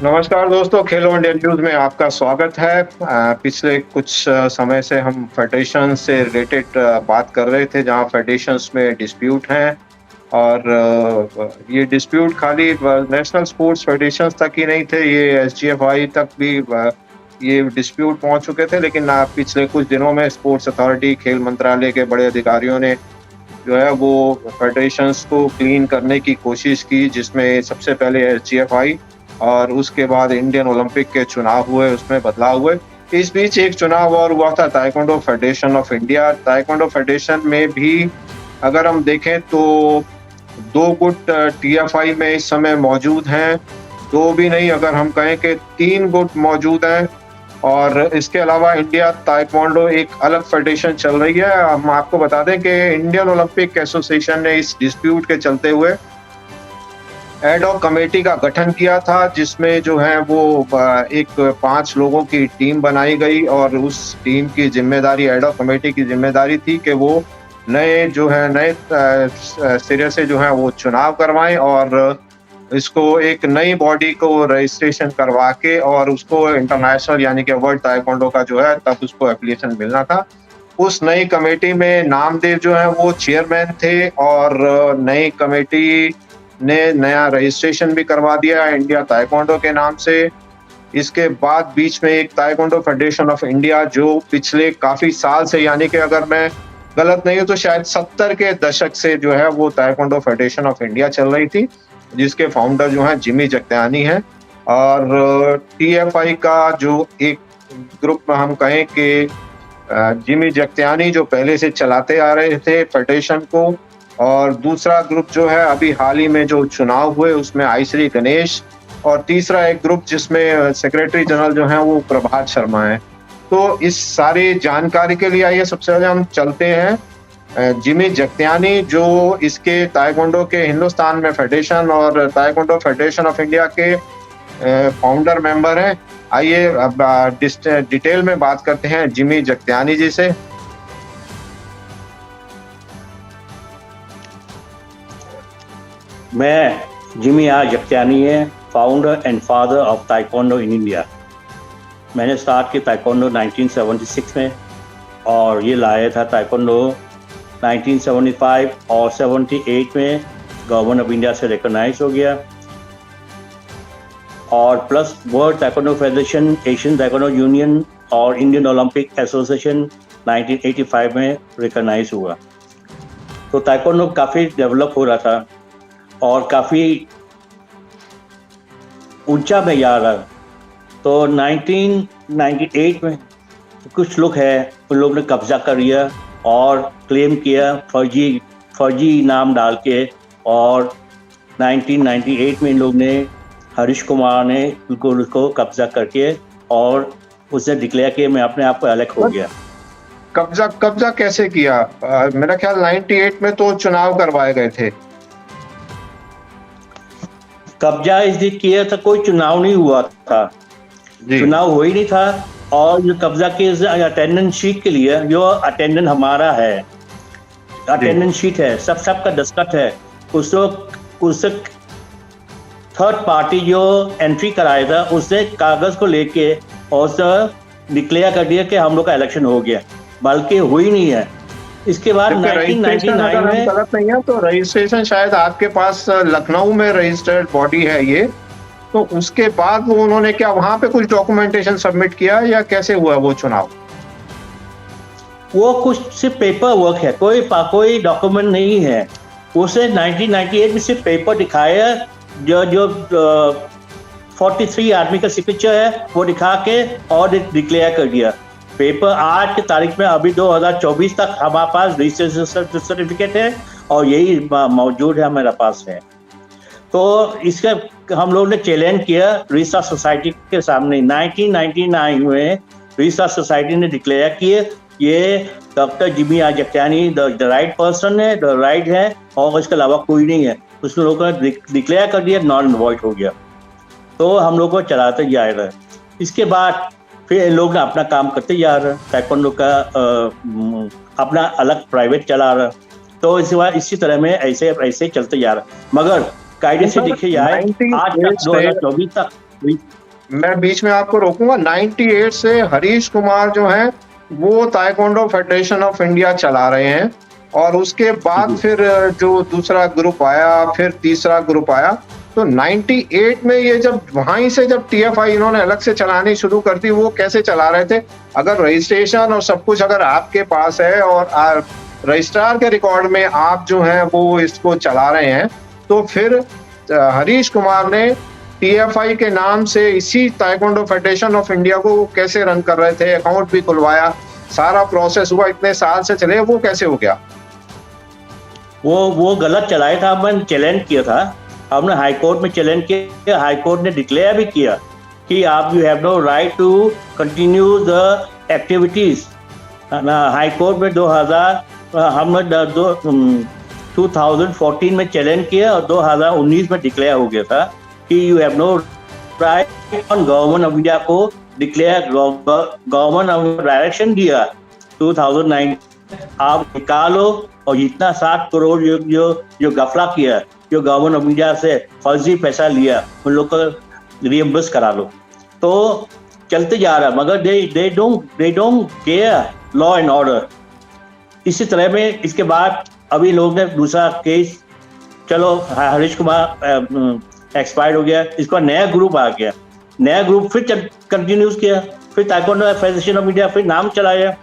नमस्कार दोस्तों, खेलो India news में आपका स्वागत है। पिछले कुछ समय से हम फेडरेशन से रिलेटेड बात कर रहे थे, जहां फेडरेशंस में डिस्प्यूट हैं और ये डिस्प्यूट खाली नेशनल स्पोर्ट्स फेडरेशंस तक ही नहीं थे, ये एसजीएफआई तक भी ये डिस्प्यूट पहुंच चुके थे। लेकिन पिछले कुछ दिनों में स्पोर्ट्स अथॉरिटी, खेल मंत्रालय के बड़े अधिकारियों ने जो है वो फेडरेशंस को क्लीन करने की कोशिश की, जिसमें सबसे पहले एसजीएफआई और उसके बाद इंडियन ओलंपिक के चुनाव हुए, उसमें बदलाव हुए। इस बीच एक चुनाव और हुआ था, taekwondo federation of India. Taekwondo federation में भी अगर हम देखें तो 2 गुट टीएफआई में इस समय मौजूद हैं। 2 भी नहीं, अगर हम कहें कि 3 गुट मौजूद हैं। और इसके अलावा इंडिया ताइक्वांडो एक अलग फेडरेशन चल रही है। हम आपको बता दें कि इंडियन ओलंपिक एसोसिएशन ने इस डिस्प्यूट के चलते हुए एड हॉक कमेटी का गठन किया था, जिसमें जो है वो एक 5 लोगों की टीम बनाई गई और उस टीम की जिम्मेदारी, एड हॉक कमेटी की जिम्मेदारी थी कि वो नए सिरे से जो है वो चुनाव करवाएं और इसको एक नई बॉडी को रजिस्ट्रेशन करवा के और उसको इंटरनेशनल यानी कि वर्ल्ड ताइक्वांडो का जो है तब उसको एफिलिएशन मिलना था। उस नई कमेटी में नामदेव जो है वो चेयरमैन थे और नई कमेटी ने नया रजिस्ट्रेशन भी करवा दिया इंडिया ताइक्वांडो के नाम से। इसके बाद बीच में एक ताइक्वांडो फेडरेशन ऑफ इंडिया, जो पिछले काफी साल से, यानी कि अगर मैं गलत नहीं हूं तो शायद 70 के दशक से जो है वो ताइक्वांडो फेडरेशन ऑफ इंडिया चल रही थी, जिसके फाउंडर जो हैं जिमी जगत्यानी हैं। और टीएफआई का जो एक ग्रुप हम कहें कि जिमी जगत्यानी जो पहले से चलाते आ रहे थे फेडरेशन को, और दूसरा ग्रुप जो है अभी हाल ही में जो चुनाव हुए उसमें आई श्री गणेश, और तीसरा एक ग्रुप जिसमें सेक्रेटरी जनरल जो है वो प्रभात शर्मा है। तो इस सारी जानकारी के लिए आइए सबसे पहले हम चलते हैं जिमी जगत्यानी, जो इसके ताइक्वांडो के हिंदुस्तान में फेडरेशन और ताइक्वांडो फेडरेशन ऑफ इंडिया के फाउंडर मेंबर हैं। आइए अब डिटेल में बात करते हैं जिमी जगत्यानी जी से। मैं जिमी आर जगत्यानी है, founder and father of taekwondo in India. मैंने स्टार्ट किया ताइक्वांडो 1976 में और ये लाया था ताइक्वांडो 1975 और 78 में गवर्नमेंट ऑफ इंडिया से रिकॉग्नाइज हो गया, और plus world taekwondo federation, Asian taekwondo union और इंडियन ओलंपिक एसोसिएशन 1985 में रिकॉग्नाइज हुआ। तो ताइक्वांडो काफ़ी डेवलप हो रहा था और काफ़ी ऊंचा में जा रहा। तो 1998 में कुछ लोग हैं, उन लोग ने कब्जा कर लिया और क्लेम किया फर्जी नाम डाल के, और 1998 में इन लोग ने, हरीश कुमार ने बिल्कुल उसको कब्जा करके और उसने डिक्लेयर किया मैं अपने आप को अलग हो गया। कब्जा कैसे किया? मेरा ख्याल 98 में तो चुनाव करवाए गए थे। कब्जा इसलिए किया था, कोई चुनाव नहीं हुआ था, चुनाव हो ही नहीं था। और जो कब्जा के अटेंडेंस शीट के लिए, जो अटेंडेंस हमारा है, अटेंडेंस शीट है, सबका दस्तखत है, उससे थर्ड पार्टी जो एंट्री कराया था उसने कागज को लेके और उसने डिक्लेयर कर दिया कि हम लोग का इलेक्शन हो गया, बल्कि हुई नहीं है। इसके बाद 1999 में, गलत नहीं है तो रजिस्ट्रेशन शायद आपके पास लखनऊ में रजिस्टर्ड बॉडी है ये, तो उसके बाद वो उन्होंने क्या वहां पे कुछ डॉक्यूमेंटेशन सबमिट किया या कैसे हुआ वो चुनाव? वो कुछ सिर्फ पेपर वर्क है, कोई डॉक्यूमेंट नहीं है। उसे 1998 में सिर्फ पेपर दिखाया, जो 43 आदमी का सिग्नेचर है वो दिखा के और डिक्लेयर कर दिया। पेपर आज की तारीख में अभी 2024 तक हमारे पास रजिस्ट्रेशन सर्टिफिकेट है और यही मौजूद है हमारे पास है। तो इसका हम लोग ने चैलेंज किया रजिस्ट्रार सोसाइटी के सामने। 1999 में रजिस्ट्रार सोसाइटी ने डिक्लेयर किए ये doctor Jimmy R Jagtiani the right person है, द राइट है, और इसके अलावा कोई नहीं है। उसने लोगों ने डिक्लेयर कर दिया, नॉन वॉइड हो गया। तो हम लोग को चलाते जा रहे। इसके बाद फिर इन लोग ने अपना काम करते जा रहे, ताइक्वांडो का अपना अलग प्राइवेट चला रहा। तो इसी तरह में ऐसे चलते जा रहा। मगर कायदे से देखे जाए आज तक 2024 तक मैं बीच में आपको रोकूंगा। 98 से हरीश कुमार जो हैं वो ताइक्वांडो फेडरेशन ऑफ इंडिया चला रहे हैं, और उसके बाद जी फिर जो दूसरा ग्रुप आया, फिर तीसरा ग्रुप आया। तो 98 में ये जब वहीं से जब टीएफआई इन्होंने अलग से चलानी शुरू कर दी, वो कैसे चला रहे थे? अगर रजिस्ट्रेशन और सब कुछ अगर आपके पास है और रजिस्ट्रार के रिकॉर्ड में आप जो हैं वो इसको चला रहे हैं, तो फिर हरीश कुमार ने टीएफआई के नाम से इसी ताइक्वांडो फेडरेशन ऑफ इंडिया को वो कैसे रन कर रहे थे? अकाउंट भी खुलवाया, सारा प्रोसेस हुआ, इतने साल से चले, वो कैसे हो गया? वो गलत चलाया था। हमने चैलेंज किया था, हमने हाई कोर्ट में चैलेंज किया। हाई कोर्ट ने डिक्लेयर भी किया कि आप you have no right to continue the activities. High court में 2014 में चैलेंज किया और 2019 में डिक्लेयर हो गया था कि you have no right on government of India को डिक्लेयर। गवर्नमेंट ऑफ डायरेक्शन दिया 2009 आप निकालो, और इतना 7 करोड़ जो गफला किया, जो गवर्नमेंट ऑफ इंडिया से फर्जी पैसा लिया, उन लोग को रियम्बर्स करा लो। तो चलते जा रहा, मगर they don't care law and order. इसी तरह में इसके बाद अभी लोग ने दूसरा केस, चलो हरीश कुमार एक्सपायर्ड हो गया, इसका नया ग्रुप आ गया, नया ग्रुप फिर कंटिन्यूज किया, फिर ताइक्वांडो फेडरेशन ऑफ इंडिया फिर नाम चलाया।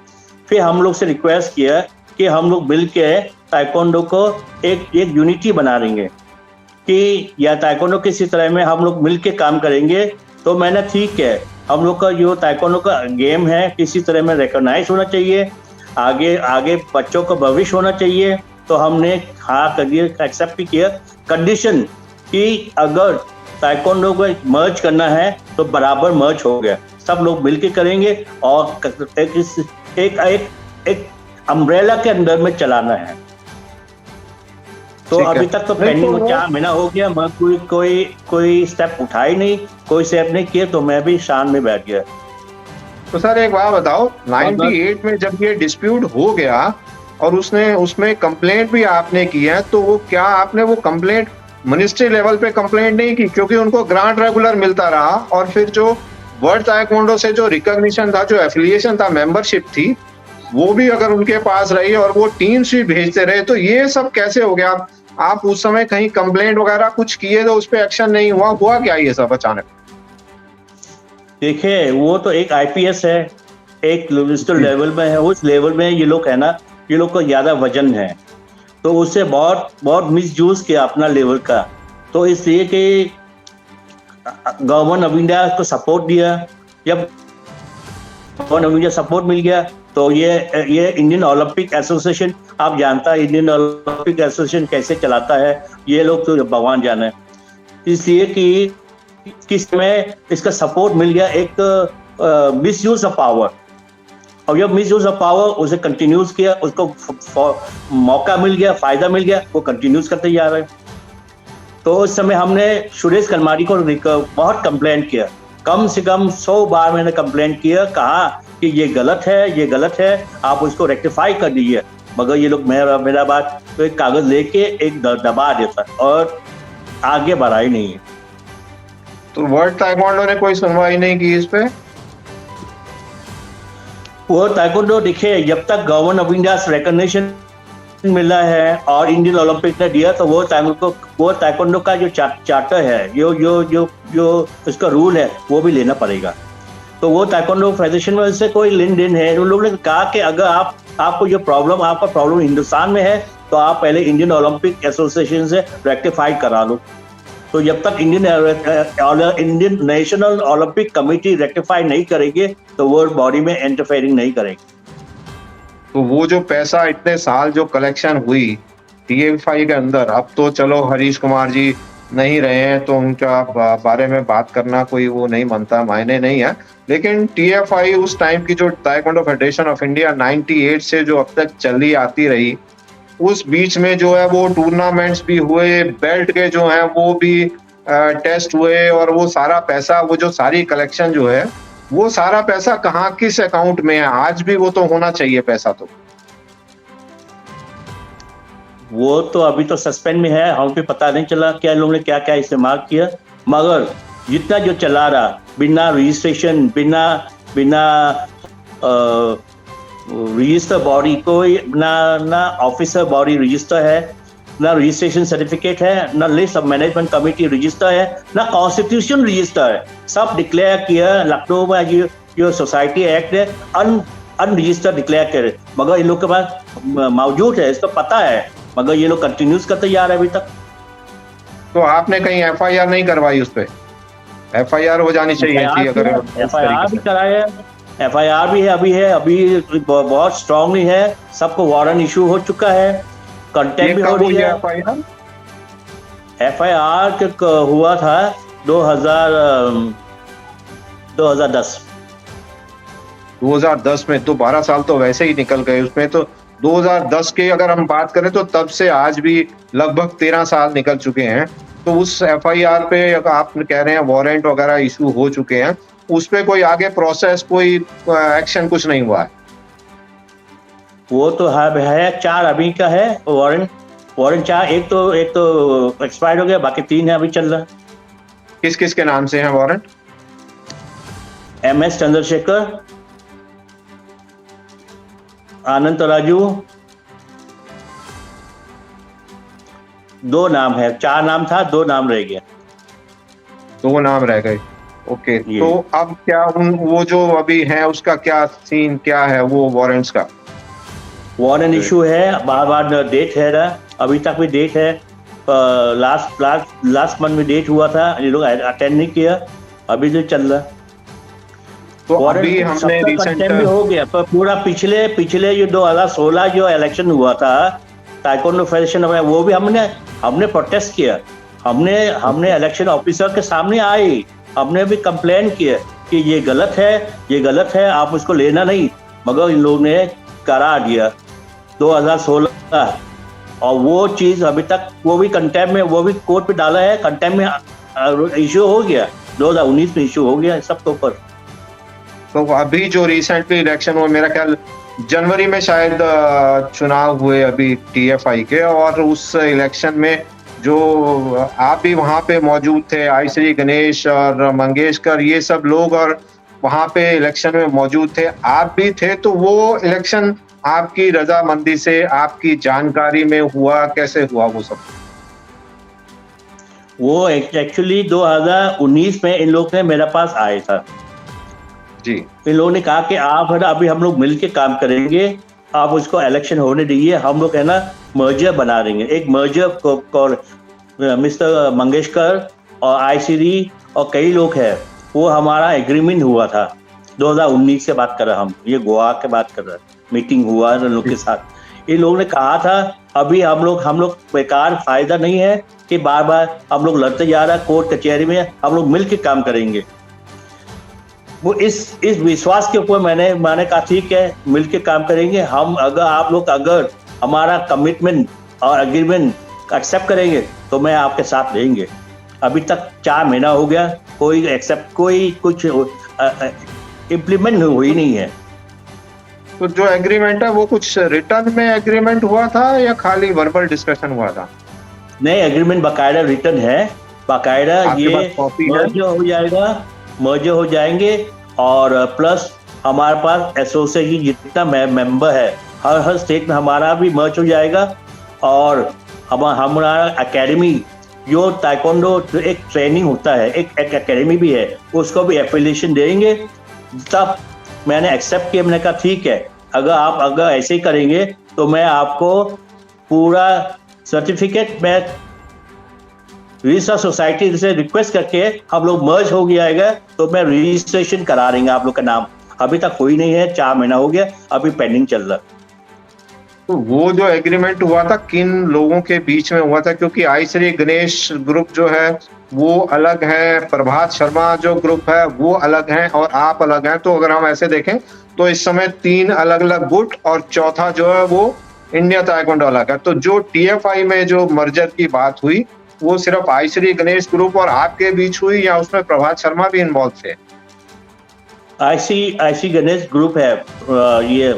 फिर हम लोग से रिक्वेस्ट किया कि हम लोग मिल के ताइक्वांडो को एक यूनिटी बना देंगे, कि या ताइक्वांडो किसी तरह में हम लोग मिल के काम करेंगे। तो मैंने ठीक है, हम लोग का जो ताइक्वांडो का गेम है किसी तरह में रिकॉग्नाइज होना चाहिए, आगे बच्चों का भविष्य होना चाहिए। तो हमने हाँ करिए एक्सेप्ट भी किया, कंडीशन कि अगर ताइक्वांडो को मर्ज करना है तो बराबर मर्ज हो गया, सब लोग मिलके करेंगे और एक अम्ब्रेला के अंदर में चलाना है। तो अभी तक तो पेंडिंग 4 महीना हो गया, मैं कोई स्टेप उठा ही नहीं, कोई स्टेप नहीं किया, तो मैं भी शान में बैठ गया। तो सर एक बात बताओ, 98 में जब ये डिस्प्यूट हो गया और उसमें कंप्लेंट भी आपने की है, तो वो क्या आपने वो कंप्लेंट मिनिस्ट्री लेवल पे कंप्लेंट नहीं की? क्योंकि उनको ग्रांट रेगुलर मिलता रहा, और फिर जो वर्ल्ड ताइक्वांडो से जो रिकॉग्निशन था, जो एफिलिएशन था, मेंबरशिप थी, वो भी अगर उनके पास रही और वो टीम्स भी भेजते रहे, तो ये सब कैसे हो गया? आप उस समय कहीं कंप्लेंट वगैरह कुछ किए तो उस पर एक्शन नहीं हुआ क्या ये सब अचानक? देखिए, वो तो एक आईपीएस है, एक लेवल में है, उस लेवल में ये लोग है ना, ये लोग को ज्यादा वजन है, तो उससे बहुत मिसयूज किया अपना लेवल का। तो इसलिए कि गवर्नमेंट ऑफ इंडिया को सपोर्ट दिया, जब गवर्नमेंट ऑफ इंडिया सपोर्ट मिल गया तो ये इंडियन ओलंपिक एसोसिएशन, आप जानता है इंडियन ओलंपिक एसोसिएशन कैसे चलाता है, ये लोग तो भगवान जाने। इसलिए कि किस समय इसका सपोर्ट मिल गया, एक मिसयूज ऑफ पावर, और जब मिसयूज ऑफ पावर उसे कंटिन्यूज किया, उसको मौका मिल गया, फायदा मिल गया, वो कंटिन्यूज करते जा रहे हैं। तो उस समय हमने सुरेश कलमाडी को बहुत कंप्लेंट किया, कम से कम 100 बार मैंने कंप्लेंट किया, कहा कि ये गलत है, आप उसको रेक्टिफाई कर दीजिए, मगर ये लोग मेरा बात तो एक कागज लेके एक दबा देता और आगे बढ़ा ही नहीं है। तो वर्ल्ड ताइक्वांडो ने कोई सुनवाई नहीं की इस पे? वो ताइक्वांडो देखिए, जब तक गवर्नमेंट ऑफ इंडिया से रिकॉग्निशन मिला है और इंडियन ओलंपिक ने दिया, तो वो ताइक्वांडो का जो चार्टर है, जो उसका रूल है, वो भी लेना पड़ेगा। तो वो ताइक्वांडो फेडरेशन में से कोई लेन देन है। उन लोगों ने कहा कि अगर आपका प्रॉब्लम हिंदुस्तान में है, तो आप पहले इंडियन ओलंपिक एसोसिएशन से रेक्टिफाई करा लो। तो जब तक Indian national Olympic committee rectify नहीं करेंगे, तो वर्ल्ड बॉडी में इंटरफेयरिंग नहीं करेंगे। तो वो जो पैसा इतने साल जो कलेक्शन हुई टीएफआई के अंदर, अब तो चलो हरीश कुमार जी नहीं रहे हैं, तो उनका बारे में बात करना कोई वो नहीं बनता, मायने नहीं है। लेकिन टीएफआई उस टाइम की जो ताइक्वांडो फेडरेशन ऑफ इंडिया 98 से जो अब तक चली आती रही, उस बीच में जो है वो टूर्नामेंट्स भी हुए, बेल्ट के जो हैं वो भी टेस्ट हुए, और वो सारा पैसा, वो जो सारी कलेक्शन जो है, वो सारा पैसा कहाँ किस अकाउंट में है? आज भी वो तो होना चाहिए पैसा। तो वो तो अभी तो सस्पेंड में है, हमें भी पता नहीं चला क्या लोगों ने क्या इस्तेमाल किया, मगर जितना जो चला रहा बिना रजिस्ट्रेशन, बिना बिना रजिस्टर बॉडी, कोई ना ऑफिसर बॉडी रजिस्टर है, ना रजिस्ट्रेशन सर्टिफिकेट है, ना list of management committee register है, ना कॉन्स्टिट्यूशन रजिस्टर है। सब डिक्लेयर किया लखनऊ में जो सोसाइटी एक्ट है अनरजिस्टर्ड डिक्लेयर करे, मगर इन लोग के पास मौजूद है, इसको पता है, मगर ये लोग कंटिन्यूस करते जा रहे हैं अभी तक। तो आपने कहीं एफआईआर नहीं करवाई उस पर? एफआईआर हो जानी चाहिए थी अगर एफआईआर भी कराया, एफआईआर भी है, अभी बहुत स्ट्रांगली है, सबको वारंट इशू हो चुका है, कंटेम्प्ट भी हो रही है। एफआईआर हुआ था 2010 में, तो 12 साल तो वैसे ही निकल गए उसमें। तो 2010 के अगर हम बात करें तो तब से आज भी लगभग 13 साल निकल चुके हैं। तो उस एफआईआर पे आप कह रहे हैं वारंट वगैरह इशू हो चुके हैं, उस पे कोई आगे प्रोसेस, कोई एक्शन कुछ नहीं हुआ है? वो तो है 4 अभी का है वारंट 4, एक तो एक्सपायर्ड हो गया, बाकी 3 है अभी चल रहा है। किस किस के नाम से हैं वारंट? MS चंद्रशेखर, आनंद राजू, 2 नाम है, 4 नाम था, 2 नाम रह गया। 2 नाम रह गए। ओके, तो अब क्या वो जो अभी है उसका क्या सीन क्या है वो वारंट्स का? वारंट इशू है, बार डेट है ना, अभी तक भी डेट है, लास्ट मंथ में डेट हुआ था, ये लोग अटेंड नहीं किया, अभी जो चल रहा। तो अभी हमने रिसेंट भी हो गया, पर पूरा पिछले जो 2016 जो इलेक्शन हुआ था ताइक्वांडो फेडरेशन में, वो भी हमने प्रोटेस्ट किया, हमने इलेक्शन ऑफिसर के सामने आए, हमने भी कंप्लेन किया कि ये गलत है, आप उसको लेना नहीं, मगर इन लोगों ने करा दिया 2016, और वो चीज अभी तक वो भी कंटेम्प्ट में, वो भी कोर्ट पे डाला है, कंटेम्प्ट में इशू हो गया, 2019 में इशू हो गया सबके ऊपर। तो अभी जो रिसेंटली इलेक्शन हुआ, मेरा ख्याल जनवरी में शायद चुनाव हुए अभी TFI के, और उस इलेक्शन में जो आप भी वहां पे मौजूद थे, आई श्री गणेश और मंगेशकर, ये सब लोग और वहां पे इलेक्शन में मौजूद थे, आप भी थे। तो वो इलेक्शन आपकी रजामंदी से, आपकी जानकारी में हुआ, कैसे हुआ वो सब? वो एक्चुअली 2019 में इन लोग ने मेरे पास आए था जी। इन लोगों ने कहा कि आप है ना, अभी हम लोग मिलके काम करेंगे, आप उसको इलेक्शन होने दीजिए, हम लोग है ना मर्जर बना देंगे, एक मर्जर को मिस्टर मंगेशकर और आईसीडी और कई लोग हैं, वो हमारा एग्रीमेंट हुआ था 2019 से बात कर रहे हम, ये गोवा के बात कर रहे हैं, मीटिंग हुआ इन लोग के साथ। इन लोगों ने कहा था अभी हम लोग बेकार, फायदा नहीं है कि बार बार हम लोग लड़ते जा रहा है कोर्ट कचहरी में, हम लोग मिलके काम करेंगे। वो इस विश्वास के ऊपर मैंने कहा ठीक है, मिलके काम करेंगे हम, आप लोग अगर हमारा कमिटमेंट और एग्रीमेंट एक्सेप्ट करेंगे तो मैं आपके साथ रहेंगे। अभी तक 4 महीना हो गया, कोई कुछ इम्प्लीमेंट हुई नहीं है। तो जो एग्रीमेंट है वो कुछ रिटर्न में एग्रीमेंट हुआ था या खाली वर्बल डिस्कशन हुआ था? नहीं, एग्रीमेंट बाकायदा रिटर्न है, बाकायदा ये मर्जर हो जाएंगे, और प्लस हमारे पास एसोसिएशन जितना मेंबर है हर स्टेट में हमारा भी मर्ज हो जाएगा, और हमारा एकेडमी जो ताइक्वांडो एक ट्रेनिंग होता है, एक एकेडमी भी है, उसको भी एफिलिएशन देंगे। तब मैंने एक्सेप्ट किया, मैंने कहा ठीक है, अगर ऐसे ही करेंगे तो मैं आपको पूरा सर्टिफिकेट, मैं रजिस्टर सोसाइटी से रिक्वेस्ट करके हम लोग मर्ज हो गया तो मैं रजिस्ट्रेशन करा देंगे आप लोग का नाम। अभी तक कोई नहीं है, 4 महीना हो गया, अभी पेंडिंग चल रहा। तो वो जो एग्रीमेंट हुआ था किन लोगों के बीच में हुआ था? क्योंकि आई श्री गणेश ग्रुप जो है वो अलग है, प्रभात शर्मा जो ग्रुप है वो अलग है, और आप अलग हैं। तो अगर हम ऐसे देखें तो इस समय 3 अलग अलग गुट, और चौथा जो है वो इंडिया ताइक्वांडो अलग है। तो जो TFI में जो मर्जर की बात हुई वो सिर्फ आई श्री गणेश ग्रुप और आपके बीच हुई, या उसमें प्रभात शर्मा भी इन्वॉल्व थे? आईसी गणेश ग्रुप है, ये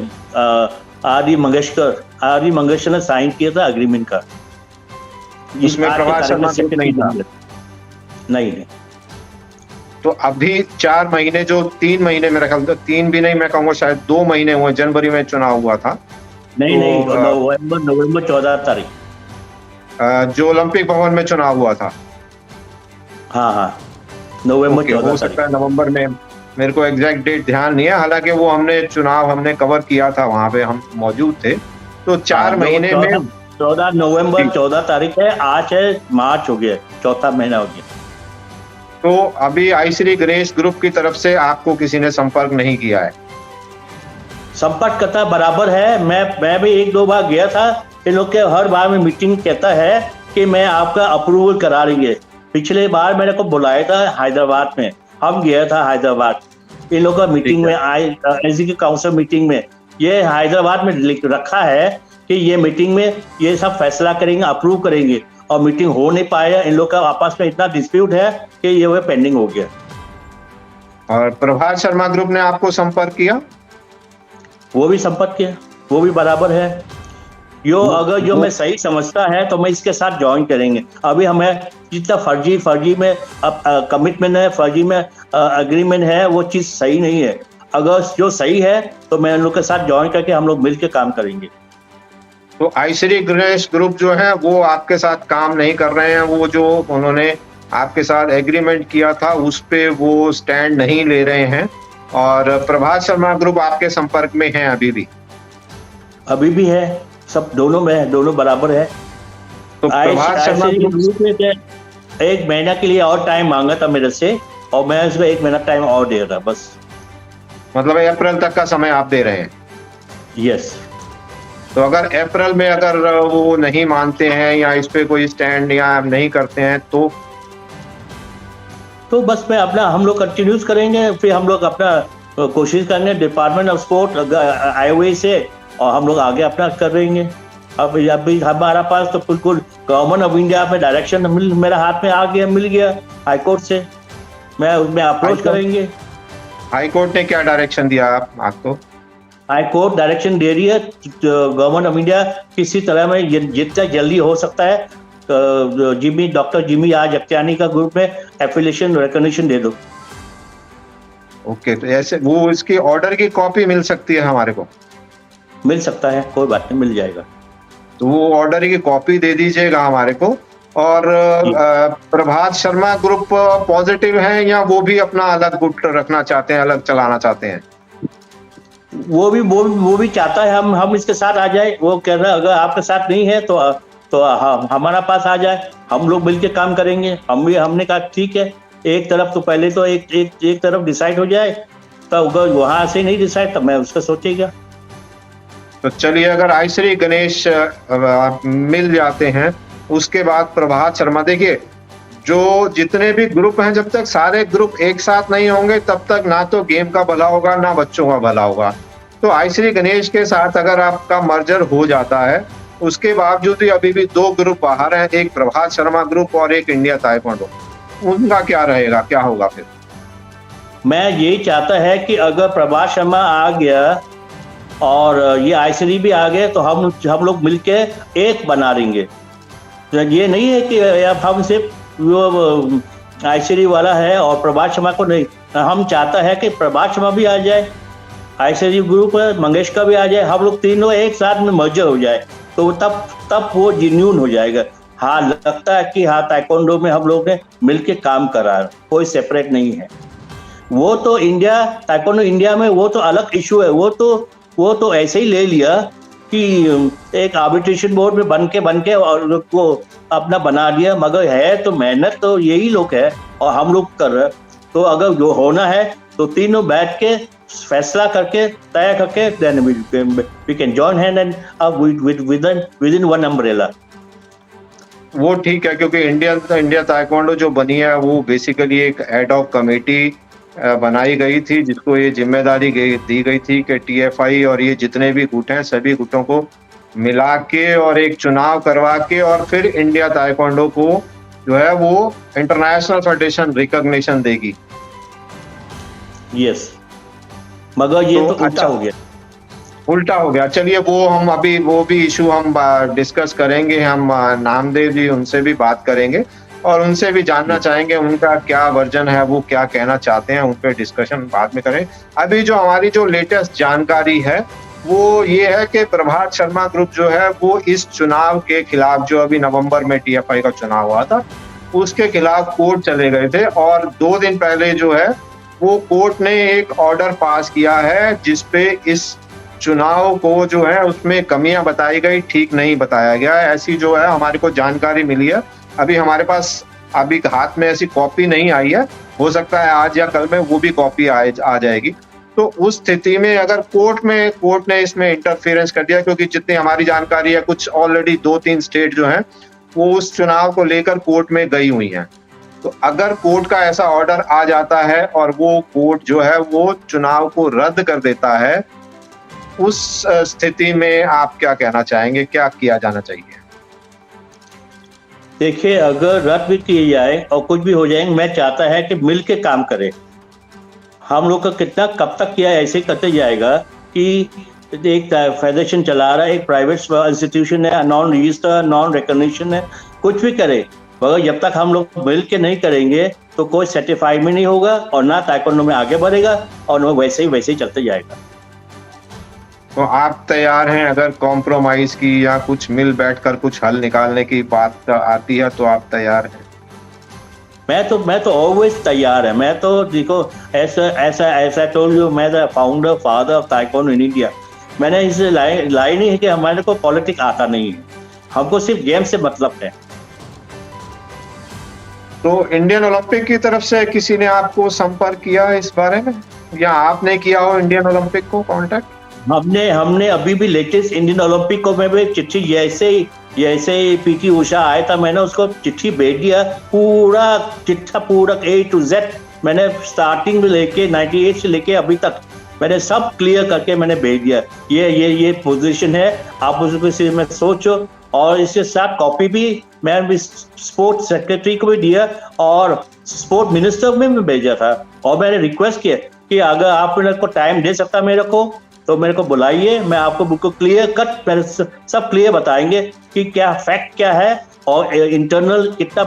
आदि मंगेशकर ने साइन किया था एग्रीमेंट का, इसमें प्रभात शर्मा ग्रुप नहीं था? नहीं। तो अभी 4 महीने जो 3 महीने मेरा ख्याल था, 3 भी नहीं मैं कहूँगा शायद 2 महीने हुए, जनवरी में चुनाव हुआ था। नहीं नहीं, तो नवंबर 14 तारीख। जो ओलंपिक भवन में चुनाव हुआ था। हाँ हाँ, नवंबर ओके, हो 14 सकता तारीख। है नवंबर में, मेरे को एग्जैक्ट डेट ध्यान नहीं है, हालांकि वो हमने कवर किया था, वहां पे हम मौजूद थे। तो 4 महीने में 14 नवंबर 14 तारीख है, आज है मार्च हो गया, चौथा महीना हो गया। तो अभी आई श्री गणेश ग्रुप की तरफ से आपको किसी ने संपर्क नहीं किया है? संपर्क करता बराबर है, मैं भी 1-2 बार गया था। इन लोग के हर बार में मीटिंग कहता है कि मैं आपका अप्रूवल करा रही है। पिछले बार मेरे को बुलाया था हैदराबाद में, हम गया था हैदराबाद इन लोग का मीटिंग में, एसडी की काउंसिल मीटिंग में। ये हैदराबाद में रखा है कि ये मीटिंग में ये सब फैसला करेंगे, अप्रूव करेंगे, और मीटिंग हो नहीं पाया। इन लोग का आपस में इतना डिस्प्यूट है कि ये वो पेंडिंग हो गया। और प्रभात शर्मा ग्रुप ने आपको संपर्क किया? वो भी संपर्क किया, वो भी बराबर है। अगर जो मैं सही समझता है तो मैं इसके साथ ज्वाइन करेंगे। अभी हमें जितना फर्जी में अब कमिटमेंट है, फर्जी में एग्रीमेंट है, वो चीज़ सही नहीं है। अगर जो सही है तो मैं उन लोग के साथ ज्वाइन करके हम लोग मिलकर काम करेंगे। तो आई श्री गणेश ग्रुप जो है वो आपके साथ काम नहीं कर रहे हैं, वो जो उन्होंने आपके साथ एग्रीमेंट किया था उस पे वो स्टैंड नहीं ले रहे हैं, और प्रभात शर्मा ग्रुप आपके संपर्क में है अभी भी? अभी भी है, सब दोनों में है, दोनों बराबर है। तो प्रभात शर्मा ग्रुप 1 महीना के लिए और टाइम मांगा था मेरे से, और मैं उसको 1 महीना टाइम और दे रहा, बस। मतलब अप्रैल तक का समय आप दे रहे हैं? यस। तो अगर अप्रैल में अगर वो नहीं मानते हैं या इस पे कोई स्टैंड या नहीं करते हैं तो बस हम लोग कंटिन्यूस करेंगे, फिर हम लोग अपना कोशिश करेंगे डिपार्टमेंट ऑफ स्पोर्ट आईओए से, और हम लोग आगे अपना कर रहेंगे। अभी हमारा पास तो बिल्कुल गवर्नमेंट ऑफ इंडिया में डायरेक्शन मेरा हाथ में आ गया, मिल गया हाई कोर्ट से। मैं उसमें अप्रोच करेंगे। हाई कोर्ट ने क्या डायरेक्शन दिया आपको? हाई कोर्ट डायरेक्शन दे रही है गवर्नमेंट ऑफ इंडिया किसी तरह में जितना जल्दी हो सकता है डॉक्टर जिमी आज अख्तियानी का ग्रुप में एफिलिएशन रिकॉग्निशन दे दो। ओके, तो ऐसे वो इसकी ऑर्डर की कॉपी मिल सकती है हमारे को? मिल सकता है, कोई बात नहीं, मिल जाएगा। तो वो ऑर्डर की कॉपी दे दीजिएगा हमारे को। और प्रभात शर्मा ग्रुप पॉजिटिव है या वो भी अपना अलग गुट रखना चाहते हैं, अलग चलाना चाहते हैं? वो भी चाहता है हम इसके साथ आ जाए। वो कह रहा है अगर आपके साथ नहीं है तो हमारा पास आ जाए, हम लोग मिलकर काम करेंगे। हमने कहा ठीक है, एक तरफ तो पहले तो एक तरफ डिसाइड हो जाए, तो अगर वहां से नहीं डिसाइड तो मैं उसका सोचेगा। तो चलिए, अगर आई श्री गणेश मिल जाते हैं उसके बाद प्रभात शर्मा, देखिए जो जितने भी ग्रुप हैं, जब तक सारे ग्रुप एक साथ नहीं होंगे तब तक ना तो गेम का भला होगा ना बच्चों का भला होगा। तो आई श्री गणेश के साथ अगर आपका मर्जर हो जाता है, उसके बावजूद भी अभी भी 2 ग्रुप बाहर हैं, एक प्रभात शर्मा ग्रुप और एक इंडिया ताइक्वांडो, उनका क्या रहेगा, क्या होगा फिर? मैं यही चाहता है कि अगर प्रभात शर्मा आ गया और ये आईसीडी भी आ गए तो हम लोग मिलके एक बना देंगे। तो ये नहीं है कि अब हम सिर्फ वो आईसीडी वाला है और प्रभात शर्मा को नहीं, हम चाहता है कि प्रभात शर्मा भी आ जाए, आईसीडी ग्रुप मंगेश का भी आ जाए, हम लोग तीनों एक साथ में मर्जर हो जाए, तो तब वो जिन्यून हो जाएगा। हाँ, लगता है कि हाँ ताइक्वांडो में हम लोग ने मिलके काम करा, कोई सेपरेट नहीं है। वो तो ताइक्वांडो इंडिया में वो तो अलग इशू है। वो तो ऐसे ही ले लिया कि एक आर्बिट्रेशन बोर्ड में बन के और वो अपना बना दिया, मगर है तो मेहनत तो यही लोग है और हम लोग कर रहे। तो अगर जो होना है तो तीनों बैठ के फैसला करके तय करके then we can join hand and within one umbrella. वो ठीक है, क्योंकि इंडिया ताइक्वांडो जो बनी है वो बेसिकली एक एड हॉक कमेटी बनाई गई थी, जिसको ये जिम्मेदारी दी गई थी कि टीएफआई और ये जितने भी गुट हैं सभी गुटों को मिला के और एक चुनाव करवा के और फिर इंडिया ताइक्वांडो को जो है वो इंटरनेशनल फेडरेशन रिकॉग्निशन देगी। यस, मगर ये तो अच्छा उल्टा हो गया। चलिए, वो भी इशू हम डिस्कस करेंगे, हम नामदेव जी उनसे भी बात करेंगे। और उनसे भी जानना चाहेंगे उनका क्या वर्जन है, वो क्या कहना चाहते हैं, उन पे डिस्कशन बाद में करें। अभी जो हमारी जो लेटेस्ट जानकारी है, वो ये है कि प्रभात शर्मा ग्रुप जो है वो इस चुनाव के खिलाफ, जो अभी नवंबर में टीएफआई का चुनाव हुआ था, उसके खिलाफ कोर्ट चले गए थे और 2 दिन पहले जो है वो कोर्ट ने एक ऑर्डर पास किया है जिसपे इस चुनाव को जो है उसमें कमियां बताई गई, ठीक नहीं बताया गया। ऐसी जो है हमारे को जानकारी मिली है। अभी हमारे पास अभी हाथ में ऐसी कॉपी नहीं आई है, हो सकता है आज या कल में वो भी कॉपी आ जाएगी। तो उस स्थिति में अगर कोर्ट ने इसमें इंटरफेरेंस कर दिया, क्योंकि जितनी हमारी जानकारी है कुछ ऑलरेडी 2-3 स्टेट जो हैं वो उस चुनाव को लेकर कोर्ट में गई हुई हैं। तो अगर कोर्ट का ऐसा ऑर्डर आ जाता है और वो कोर्ट जो है वो चुनाव को रद्द कर देता है, उस स्थिति में आप क्या कहना चाहेंगे, क्या किया जाना चाहिए? देखिए, अगर रद्द भी किए जाए और कुछ भी हो जाएंगे, मैं चाहता है कि मिल के काम करें। हम लोग का कितना कब तक किया ऐसे करते जाएगा कि एक फेडरेशन चला रहा है, एक प्राइवेट इंस्टीट्यूशन है, नॉन रजिस्टर, नॉन रिकॉग्निशन है, कुछ भी करे, मगर जब तक हम लोग मिल के नहीं करेंगे तो कोई सर्टिफाइड में नहीं होगा और ना ताइक्वांडो में आगे बढ़ेगा और वैसे ही चलते जाएगा। तो आप तैयार हैं, अगर कॉम्प्रोमाइज की या कुछ मिल बैठकर कुछ हल निकालने की बात आती है तो आप तैयार हैं? मैं तो ऑलवेज तैयार है। मैं तो देखो, ऐसा टोल्ड यू, मैं the founder father of taekwondo in India. मैंने इसे लाई नहीं है कि हमारे को पॉलिटिक्स आता नहीं है, हमको सिर्फ गेम से मतलब है। तो इंडियन ओलंपिक की तरफ से किसी ने आपको संपर्क किया इस बारे में, या आपने किया हो इंडियन ओलंपिक को कांटेक्ट? हमने अभी भी लेटेस्ट इंडियन ओलंपिक को मैं भी चिट्ठी, जैसे पीटी उषा आया था, मैंने उसको चिट्ठी भेज दिया, पूरा चिट्ठा, पूरा A to Z मैंने स्टार्टिंग में लेके 98 से लेके अभी तक मैंने सब क्लियर करके मैंने भेज दिया। ये पोजीशन है, आप उसको में सोचो। और इसके साथ कॉपी भी मैं स्पोर्ट्स सेक्रेटरी को भी दिया और स्पोर्ट मिनिस्टर में भी भेजा था। और मैंने रिक्वेस्ट किया कि अगर आप मेरे को टाइम दे सकता मेरे को तो मेरे को बुलाइए, मैं आपको बिल्कुल क्लियर कट सब क्लियर बताएंगे कि क्या फैक्ट क्या है और इंटरनल कितना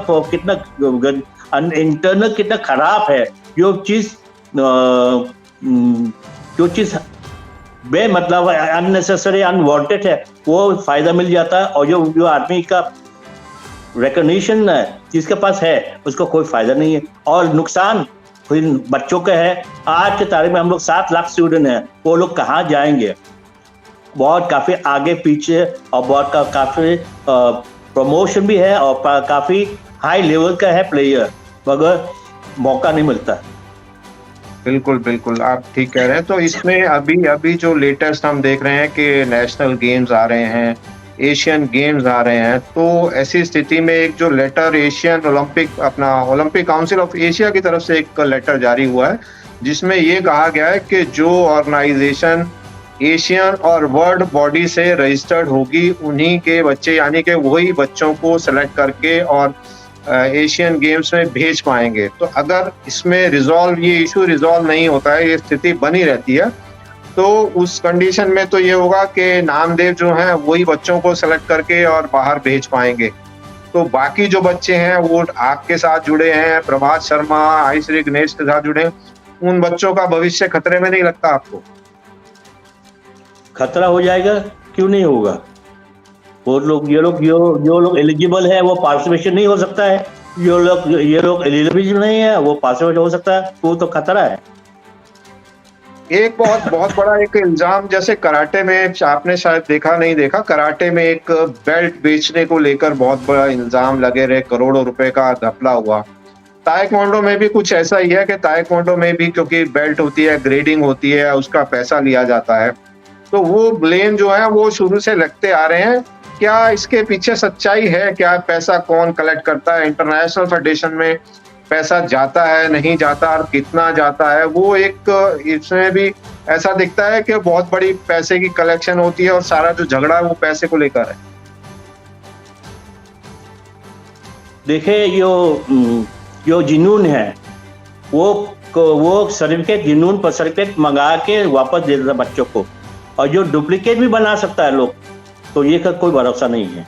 खराब है। जो चीज बेमतलब अननेसेसरी अनवांटेड है वो फायदा मिल जाता है, और जो आदमी का रिकॉग्निशन है जिसके पास है उसको कोई फायदा नहीं है और नुकसान बच्चों के है। आज के तारीख में हम लोग 7 लाख स्टूडेंट हैं, वो लोग कहाँ जाएंगे? बहुत काफ़ी आगे पीछे और बहुत काफ़ी प्रमोशन भी है और काफ़ी हाई लेवल का है प्लेयर, मगर मौका नहीं मिलता। बिल्कुल आप ठीक कह रहे हैं। तो इसमें अभी जो लेटेस्ट हम देख रहे हैं कि नेशनल गेम्स आ रहे हैं, एशियन गेम्स आ रहे हैं, तो ऐसी स्थिति में एक जो letter Asian Olympic Council of Asia की तरफ से एक लेटर जारी हुआ है जिसमें ये कहा गया है कि जो ऑर्गेनाइजेशन एशियन और वर्ल्ड बॉडी से रजिस्टर्ड होगी उन्हीं के बच्चे, यानी कि वही बच्चों को सेलेक्ट करके और एशियन गेम्स में भेज पाएंगे। तो अगर इसमें ये इशू रिजॉल्व नहीं होता है, ये स्थिति बनी रहती है, तो उस कंडीशन में तो ये होगा कि नामदेव जो हैं वही बच्चों को सेलेक्ट करके और बाहर भेज पाएंगे। तो बाकी जो बच्चे हैं वो आपके साथ जुड़े हैं, प्रभात शर्मा, आई श्री गणेश के साथ जुड़े हैं, उन बच्चों का भविष्य खतरे में नहीं लगता आपको? खतरा हो जाएगा, क्यों नहीं होगा? जो लोग एलिजिबल है वो पार्टिसिपेशन नहीं हो सकता है, ये लोग एलिजिबल नहीं है वो पार्टिसिपेट हो सकता है, वो तो खतरा है। एक बहुत बड़ा एक इल्जाम, जैसे कराटे में आपने शायद नहीं देखा, कराटे में एक बेल्ट बेचने को लेकर बहुत बड़ा इल्जाम लगे रहे, करोड़ों रुपए का घपला हुआ। ताइक्वांडो में भी कुछ ऐसा ही है कि ताइक्वांडो में भी क्योंकि बेल्ट होती है, ग्रेडिंग होती है, उसका पैसा लिया जाता है, तो वो ब्लेम जो है वो शुरू से लगते आ रहे हैं। क्या इसके पीछे सच्चाई है? क्या पैसा कौन कलेक्ट करता है? इंटरनेशनल फेडरेशन में पैसा जाता है, नहीं जाता, और कितना जाता है? वो एक इसमें भी ऐसा दिखता है कि बहुत बड़ी पैसे की कलेक्शन होती है और सारा जो झगड़ा है वो पैसे को लेकर है। देखिए, जो जुनून है वो सर्टिफिकेट मंगा के वापस दे देता बच्चों को, और जो डुप्लीकेट भी बना सकता है लोग, तो ये का कोई भरोसा नहीं है।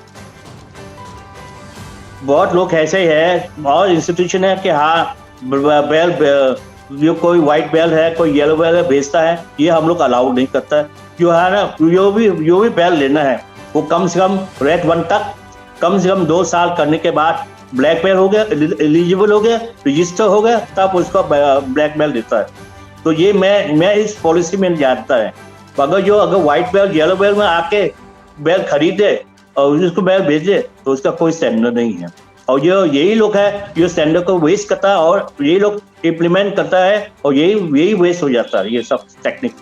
बहुत लोग ऐसे हैं, बहुत इंस्टीट्यूशन है कि हाँ बेल जो कोई व्हाइट बेल है, कोई येलो बेल है भेजता है, ये हम लोग अलाउड नहीं करता है। जो है ना, जो भी बेल लेना है वो कम से कम रेड 1 तक कम से कम 2 साल करने के बाद ब्लैक बेल हो गया, एलिजिबल हो गया, रजिस्टर हो गया, तब उसको ब्लैक बेल देता है। तो ये मैं इस पॉलिसी में जानता है। तो अगर व्हाइट बेल येलो बेल में आके बेल खरीदे और उसको बेल भेजे तो उसका कोई स्टैंडर्ड नहीं है। और यही लोग है जो स्टैंडर्ड को वेस्ट करता है और यही लोग इम्प्लीमेंट करता है और यही वेस्ट हो जाता है ये सब टेक्निक।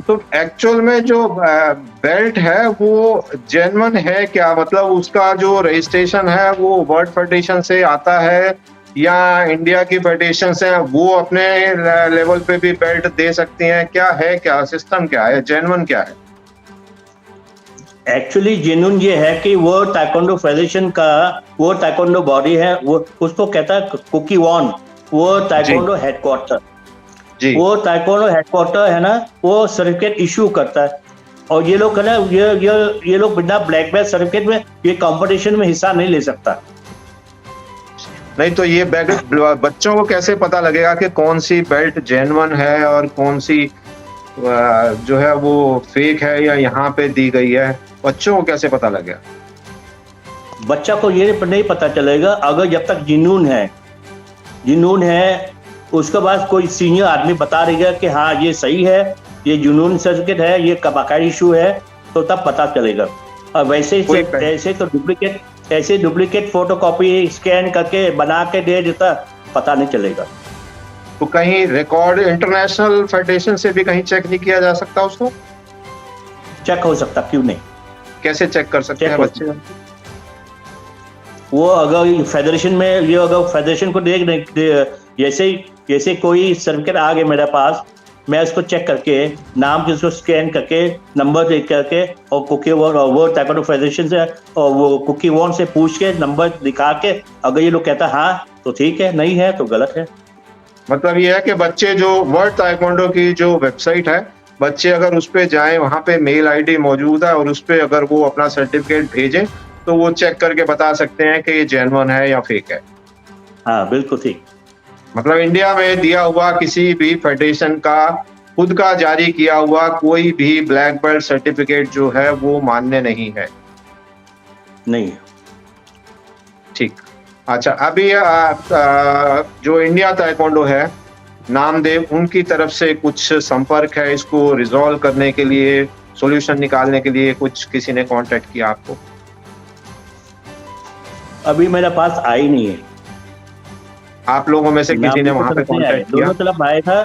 तो एक्चुअल में जो बेल्ट है वो जेन्युइन है क्या? मतलब उसका जो रजिस्ट्रेशन है वो वर्ल्ड फेडरेशन से आता है या इंडिया की फेडरेशन से वो अपने लेवल पे भी बेल्ट दे सकती हैं? क्या है, क्या सिस्टम क्या है, जेन्युइन क्या है? एक्चुअली जेन्युइन ये है कि वो ताइक्वांडो फेडरेशन का वो ताइक्वांडो बॉडी है, वो उसको कहता है कुकी वॉन, वो ताइक्वांडो हेडक्वार्टर। जी। वो ताइक्वांडो हेडक्वार्टर है ना, वो सर्टिफिकेट इशू करता है। और ये लोग है ना, ये लोग बिना ब्लैक बेल्ट सर्टिफिकेट में ये कंपटीशन में हिस्सा नहीं ले सकता। नहीं तो ये बच्चों को कैसे पता लगेगा कि कौन सी बेल्ट जेन्युइन है और कौन सी जो है वो फेक है या यहाँ पे दी गई है? बच्चों को कैसे पता लगेगा? बच्चा को ये नहीं पता चलेगा अगर जब तक जुनून है उसके बाद कोई सीनियर आदमी बता देगा कि हाँ ये सही है, ये जुनून सर्टिफिकेट है, ये बाकायदा इशू है, तो तब पता चलेगा। और वैसे तो डुप्लीकेट फोटोकॉपी स्कैन करके बना के दे देता, पता नहीं चलेगा। तो कहीं रिकॉर्ड इंटरनेशनल फेडरेशन से भी कहीं चेक नहीं किया जा सकता उसको? चेक हो सकता, क्यों नहीं? कैसे चेक कर सकते हैं बच्चे? वो अगर फेडरेशन में अगर फेडरेशन को जैसे कोई सर्टिफिकेट आ गया मेरे पास, मैं उसको चेक करके नाम के उसको स्कैन करके नंबर देख करके और कुकी वॉन और वो ताइक्वांडो फेडरेशन से और वो कुकी वॉन से पूछ के नंबर दिखा के अगर ये लोग कहता हाँ तो ठीक है, नहीं है तो गलत है। मतलब ये है कि बच्चे जो वर्ल्ड ताइक्वांडो की जो वेबसाइट है, बच्चे अगर उस पे जाएं, वहां पे मेल आईडी मौजूद है और उस पे अगर वो अपना सर्टिफिकेट भेजें तो वो चेक करके बता सकते हैं कि ये जेन्युइन है या फेक है। हाँ बिल्कुल ठीक। मतलब इंडिया में दिया हुआ किसी भी फेडरेशन का खुद का जारी किया हुआ कोई भी ब्लैक बेल्ट सर्टिफिकेट जो है वो मान्य नहीं है। नहीं। ठीक। अच्छा, अभी जो इंडिया ताइक्वांडो है, नामदेव, उनकी तरफ से कुछ संपर्क है इसको रिजॉल्व करने के लिए, सॉल्यूशन निकालने के लिए? कुछ किसी ने कांटेक्ट किया आपको? अभी मेरे पास आई नहीं है। आप लोगों में से किसी ने वहां पे कांटेक्ट किया? दोनों तरफ आया था,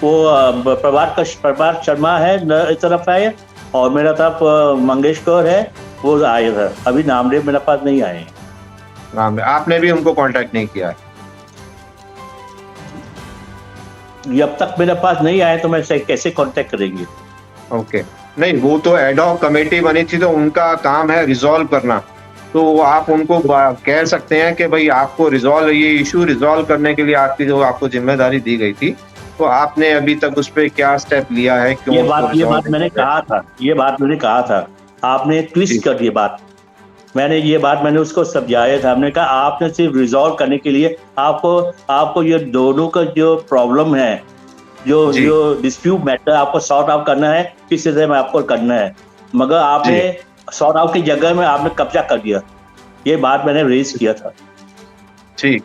वो प्रभात शर्मा है इस तरफ आए और मेरा तरफ मंगेश कौर है, वो आए था। अभी नामदेव मेरे पास नहीं आए। नामदेव, आपने भी उनको कांटेक्ट नहीं किया है? जब तक मेरे पास नहीं आए तो मैं कैसे कांटेक्ट करेंगे? ओके। नहीं, वो तो एडहॉक कमेटी बनी थी तो उनका काम है रिजॉल्व करना, तो आप उनको कह सकते हैं कि भाई आपको ये इशू रिजॉल्व करने के लिए आपकी जो आपको जिम्मेदारी दी गई थी, तो आपने अभी तक उस पर क्या स्टेप लिया है? क्यों? ये बात मैंने कहा था, आपने ट्विस्ट कर दी बात। मैंने उसको समझाया था। हमने कहा आपने सिर्फ रिजॉल्व करने के लिए आपको ये दोनों का जो प्रॉब्लम है, जो डिस्प्यूट मैटर आपको सॉर्ट आउट करना है, किस तरह में आपको करना है, मगर आपने सॉर्ट आउट की जगह में आपने कब्जा कर दिया। ये बात मैंने रेज किया था। ठीक।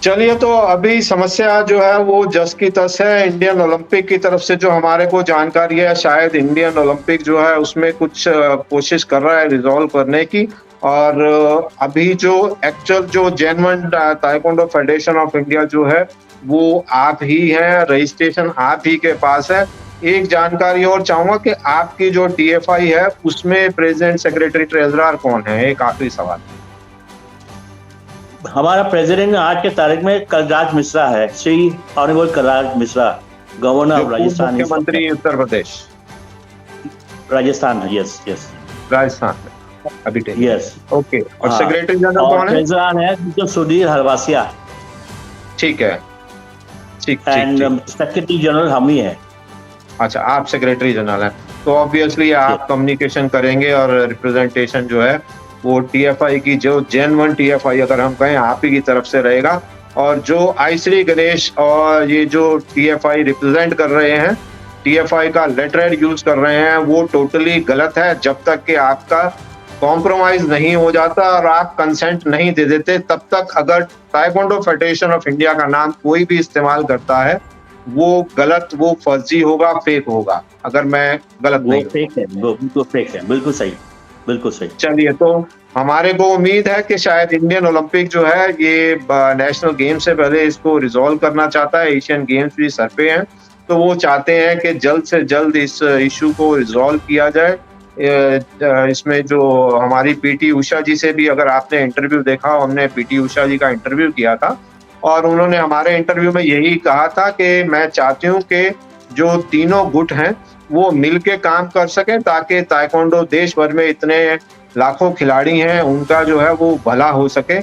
चलिए, तो अभी समस्या जो है वो जस की तस है। इंडियन ओलंपिक की तरफ से जो हमारे को जानकारी है, शायद इंडियन ओलंपिक जो है उसमें कुछ कोशिश कर रहा है रिजॉल्व करने की। और अभी जो एक्चुअल जो genuine taekwondo federation of India जो है वो आप ही हैं, रजिस्ट्रेशन आप ही के पास है। एक जानकारी और चाहूंगा कि आपकी जो TFI है उसमें प्रेसिडेंट, सेक्रेटरी, ट्रेजरर कौन है? एक आखिरी सवाल। हमारा प्रेसिडेंट आज के तारीख में कलराज मिश्रा है, Shri honourable Kalraj Mishra, governor of Rajasthan, मुख्यमंत्री उत्तर प्रदेश, राजस्थान। यस राजस्थान में अभी। यस। ओके। और सेक्रेटरी जनरल कौन है? ट्रेजरर है सुधीर हलवासिया। ठीक है। ठीक। एंड सेक्रेटरी जनरल हम ही है। अच्छा, आप सेक्रेटरी जनरल हैं, तो ऑब्वियसली आप कम्युनिकेशन करेंगे और रिप्रेजेंटेशन जो है वो टीएफआई की जो जेन 1 टीएफआई अगर हम कहें आप ही की तरफ से रहेगा। और जो आई श्री गणेश और ये जो टीएफआई रिप्रेजेंट कर रहे हैं, टीएफआई का लेटर यूज कर रहे हैं, वो टोटली गलत है। जब तक कि आपका कॉम्प्रोमाइज नहीं हो जाता और आप कंसेंट नहीं दे देते, तब तक अगर ताइक्वांडो फेडरेशन ऑफ इंडिया का नाम कोई भी इस्तेमाल करता है, वो गलत, वो फर्जी होगा, फेक होगा। अगर मैं गलत वो नहीं फेक है, वो बिल्कुल फेक है, बिल्कुल सही, बिल्कुल सही। चलिए, तो हमारे को उम्मीद है कि शायद इंडियन ओलंपिक जो है ये नेशनल गेम से पहले इसको रिजॉल्व करना चाहता है। एशियन गेम्स भी सर पे हैं, तो वो चाहते हैं कि जल्द से जल्द इस इशू को रिजॉल्व किया जाए। इसमें जो हमारी पीटी उषा जी से भी अगर आपने इंटरव्यू देखा, हमने पीटी उषा जी का इंटरव्यू किया था और उन्होंने हमारे इंटरव्यू में यही कहा था कि मैं चाहती हूँ कि जो तीनों गुट हैं वो मिलके काम कर सकें, ताकि ताइक्वांडो देश भर में इतने लाखों खिलाड़ी हैं, उनका जो है वो भला हो सके।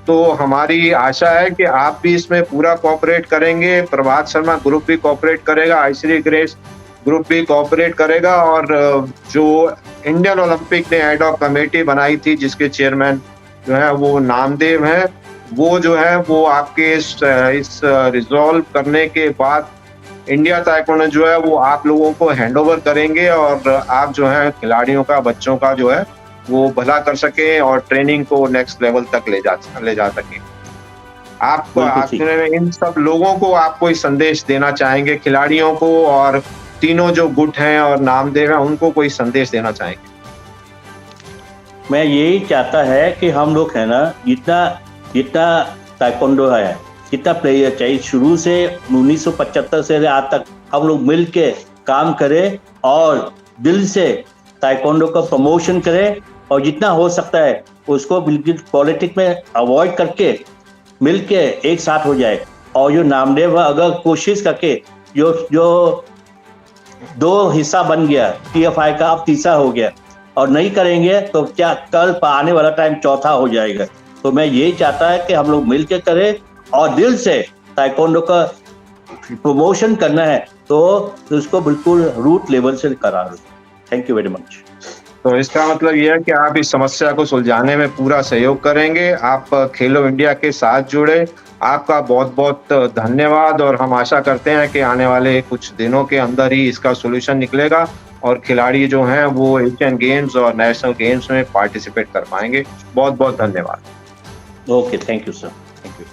तो हमारी आशा है कि आप भी इसमें पूरा कोऑपरेट करेंगे, प्रभात शर्मा ग्रुप भी कोऑपरेट करेगा, आई श्री गणेश ग्रुप भी कोऑपरेट करेगा और जो इंडियन ओलंपिक ने एड हॉक कमेटी बनाई थी जिसके चेयरमैन जो है वो नामदेव हैं, वो जो है वो आपके इस रिजॉल्व करने के बाद इंडिया ताइक्वांडो जो है वो आप लोगों को हैंडओवर करेंगे और आप जो है खिलाड़ियों का, बच्चों का जो है वो भला कर सके और ट्रेनिंग को नेक्स्ट लेवल तक ले जा सके। आप इन सब लोगों को आप कोई संदेश देना चाहेंगे, खिलाड़ियों को और तीनों जो गुट हैं और नामदेव हैं, उनको कोई संदेश देना चाहेंगे? मैं यही चाहता है कि हम लोग है ना, जितना जितना ताइक्वांडो है, कितना प्लेयर चाहिए, शुरू से 1975 से आज तक हम लोग मिल के काम करें और दिल से ताइक्वांडो का प्रमोशन करें और जितना हो सकता है उसको बिल्कुल पॉलिटिक्स में अवॉइड करके मिल के एक साथ हो जाए। और जो नामदेव अगर कोशिश करके जो 2 हिस्सा बन गया टीएफआई का, अब तीसरा हो गया और नहीं करेंगे तो क्या कल आने वाला टाइम चौथा हो जाएगा। तो मैं यही चाहता है कि हम लोग मिल के करें और दिल से ताइक्वांडो का प्रमोशन करना है तो उसको बिल्कुल रूट लेवल से करा दो। Thank you very much. तो इसका मतलब यह है कि आप इस समस्या को सुलझाने में पूरा सहयोग करेंगे, आप खेलो इंडिया के साथ जुड़े। आपका बहुत बहुत धन्यवाद और हम आशा करते हैं कि आने वाले कुछ दिनों के अंदर ही इसका सॉल्यूशन निकलेगा और खिलाड़ी जो हैं वो एशियन गेम्स और नेशनल गेम्स में पार्टिसिपेट कर पाएंगे। बहुत बहुत धन्यवाद। Okay, thank you sir, thank you.